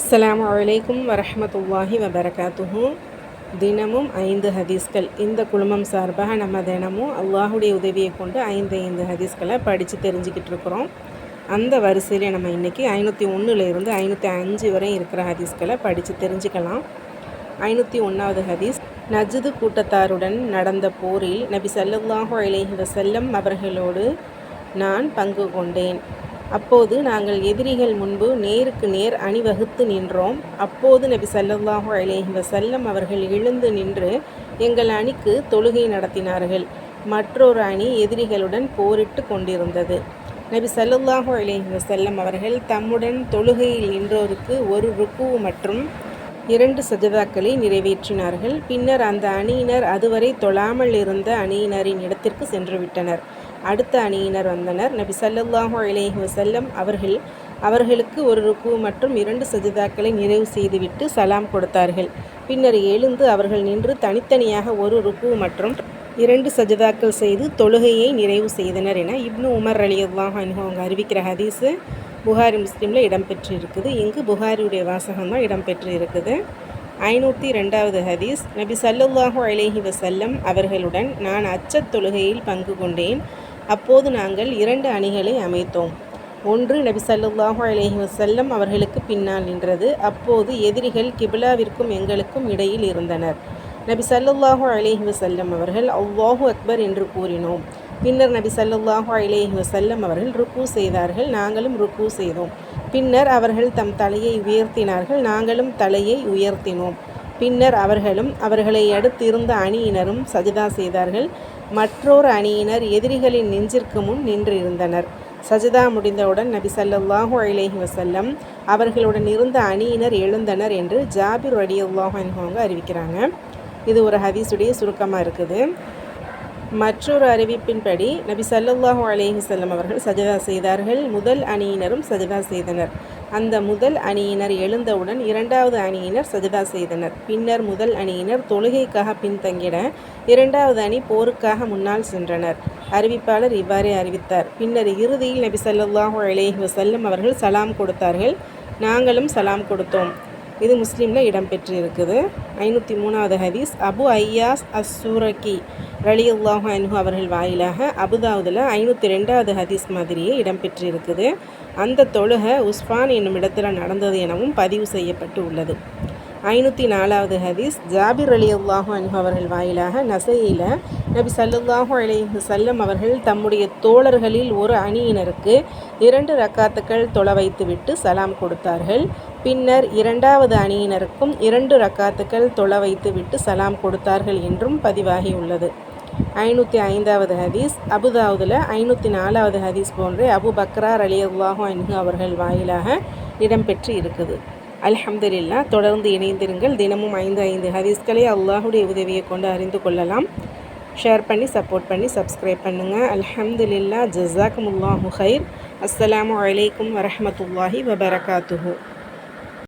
அஸ்ஸலாமு அலைக்கும் வரஹ்மத்துல்லாஹி வபரகாத்துஹு. தினமும் 5 ஹதீஸ்கள். இந்த குழுமம் சார்பாக நம்ம தினமும் அல்லாஹுடைய உதவியை கொண்டு 5 ஹதீஸ்களை படித்து தெரிஞ்சுக்கிட்டு இருக்கிறோம். அந்த வரிசையில் நம்ம இன்றைக்கி 501 505 வரை இருக்கிற ஹதீஸ்களை படித்து தெரிஞ்சுக்கலாம். 501வது ஹதீஸ். நஜ்து கூட்டத்தாருடன் நடந்த போரில் நபி ஸல்லல்லாஹு அலைஹி வஸல்லம் அவர்களோடு நான் பங்கு கொண்டேன். அப்போது நாங்கள் எதிரிகள் முன்பு நேருக்கு நேர் அணிவகுத்து நின்றோம். அப்போது நபி ஸல்லல்லாஹு அலைஹி வஸல்லம் அவர்கள் எழுந்து நின்று எங்கள் அணிக்கு தொழுகை நடத்தினார்கள். மற்றொரு அணி எதிரிகளுடன் போரிட்டு கொண்டிருந்தது. நபி ஸல்லல்லாஹு அலைஹி வஸல்லம் அவர்கள் தம்முடன் தொழுகையில் நின்றோருக்கு ஒரு ருக்கு மற்றும் 2 சஜதாக்களை நிறைவேற்றினார்கள். பின்னர் அந்த அணியினர் அதுவரை தொழாமல் இருந்த அணியினரின் இடத்திற்கு சென்று விட்டனர். அடுத்த அணியினர் வந்தனர். நபி ஸல்லல்லாஹு அலைஹி வஸல்லம் அவர்களுக்கு ஒரு ருக்கு மற்றும் 2 சஜதாக்களை நிறைவு செய்துவிட்டு சலாம் கொடுத்தார்கள். பின்னர் எழுந்து அவர்கள் நின்று தனித்தனியாக ஒரு ருக்கு மற்றும் 2 சஜதாக்கள் செய்து தொழுகையை நிறைவு செய்தனர் என இப்னு உமர் ரலியல்லாஹு அன்ஹு அவங்க அறிவிக்கிற ஹதீஸு புகாரி முஸ்லீமில் இடம்பெற்றிருக்குது. இங்கு புகாரியுடைய வாசகம் தான் இடம்பெற்று இருக்குது. 502வது ஹதீஸ். நபி ஸல்லல்லாஹு அலைஹி வஸல்லம் அவர்களுடன் நான் அச்சத் தொழுகையில் பங்கு கொண்டேன். அப்போது நாங்கள் 2 அணிகளை அமைத்தோம். ஒன்று நபி ஸல்லல்லாஹு அலைஹி வஸல்லம் அவர்களுக்கு பின்னால் நின்றது. அப்போது எதிரிகள் கிபிலாவிற்கும் எங்களுக்கும் இடையில் இருந்தனர். நபி ஸல்லல்லாஹு அலைஹி வஸல்லம் அவர்கள் அல்லாஹு அக்பர் என்று கூறினோம். பின்னர் நபி ஸல்லல்லாஹு அலைஹி வஸல்லம் அவர்கள் ருக்கு செய்தார்கள். நாங்களும் ருக்கு செய்தோம். பின்னர் அவர்கள் தம் தலையை உயர்த்தினார்கள். நாங்களும் தலையை உயர்த்தினோம். பின்னர் அவர்களும் அவர்களை அடுத்திருந்த அணியினரும் சஜதா செய்தார்கள். மற்றொரு அணியினர் எதிரிகளின் நெஞ்சிற்கு முன் நின்றிருந்தனர். சஜதா முடிந்தவுடன் நபி ஸல்லல்லாஹு அலைஹி வஸல்லம் அவர்களுடன் இருந்த அணியினர் எழுந்தனர் என்று ஜாபிர் ரலியல்லாஹு அன்ஹு அவங்க அறிவிக்கிறாங்க. இது ஒரு ஹதீஸுடைய சுருக்கமாக இருக்குது. மற்றொரு அறிவிப்பின்படி நபி ஸல்லல்லாஹு அலைஹி வஸல்லம் அவர்கள் சஜதா செய்தார்கள். முதல் அணியினரும் சஜதா செய்தனர். அந்த முதல் அணியினர் எழுந்தவுடன் 2வது அணியினர் சஜதா செய்தனர். பின்னர் முதல் அணியினர் தொழுகைக்காக பின்தங்கிட 2வது அணி போருக்காக முன்னால் சென்றனர். அறிவிப்பாளர் இவ்வாறே அறிவித்தார். பின்னர் இறுதியில் நபி ஸல்லல்லாஹு அலைஹி வஸல்லம் அவர்கள் சலாம் கொடுத்தார்கள். நாங்களும் சலாம் கொடுத்தோம். இது முஸ்லீமில் இடம்பெற்று இருக்குது. 503வது ஹதீஸ். அபு ஐயாஸ் அஸ்ஸூரகி ரலியல்லாஹு அன்ஹு அவர்கள் வாயிலாக அபுதாவுதில் 502வது ஹதீஸ் மாதிரியே இடம்பெற்று இருக்குது. அந்த தொழுகை உஸ்ஃபான் என்னும் இடத்தில் நடந்தது எனவும் பதிவு செய்யப்பட்டு உள்ளது. 504வது ஹதீஸ். ஜாபிர் ரலியல்லாஹு அன்ஹு அவர்கள் வாயிலாக நசையில நபி ஸல்லல்லாஹு அலைஹி வஸல்லம் அவர்கள் தம்முடைய தோழர்களில் ஒரு அணியினருக்கு 2 ரக்காத்துக்கள் தொழ வைத்துவிட்டு சலாம் கொடுத்தார்கள். பின்னர் 2வது அணியினருக்கும் 2 ரக்காத்துக்கள் தொழ வைத்துவிட்டு சலாம் கொடுத்தார்கள் என்றும் பதிவாகியுள்ளது. 505வது ஹதீஸ். அபுதாவுதில் 504வது ஹதீஸ் போன்றே அபு பக்ரா ரலியல்லாஹு அன்ஹு அவர்கள் வாயிலாக இடம்பெற்று இருக்குது. அல்ஹம்துலில்லாஹ். தொடர்ந்து இணைந்திருங்கள். தினமும் 5 ஹதீஸ்களை அல்லாஹுடைய உதவியை கொண்டு அறிந்து கொள்ளலாம். ஷேர் பண்ணி சப்போர்ட் பண்ணி சப்ஸ்கிரைப் பண்ணுங்கள். அல்ஹம்துலில்லாஹ். ஜஸாக்குமுல்லாஹு ஹைர். அஸ்ஸலாமு அலைக்கும் வரஹ்மத்துல்லாஹி வபரகாத்துஹு.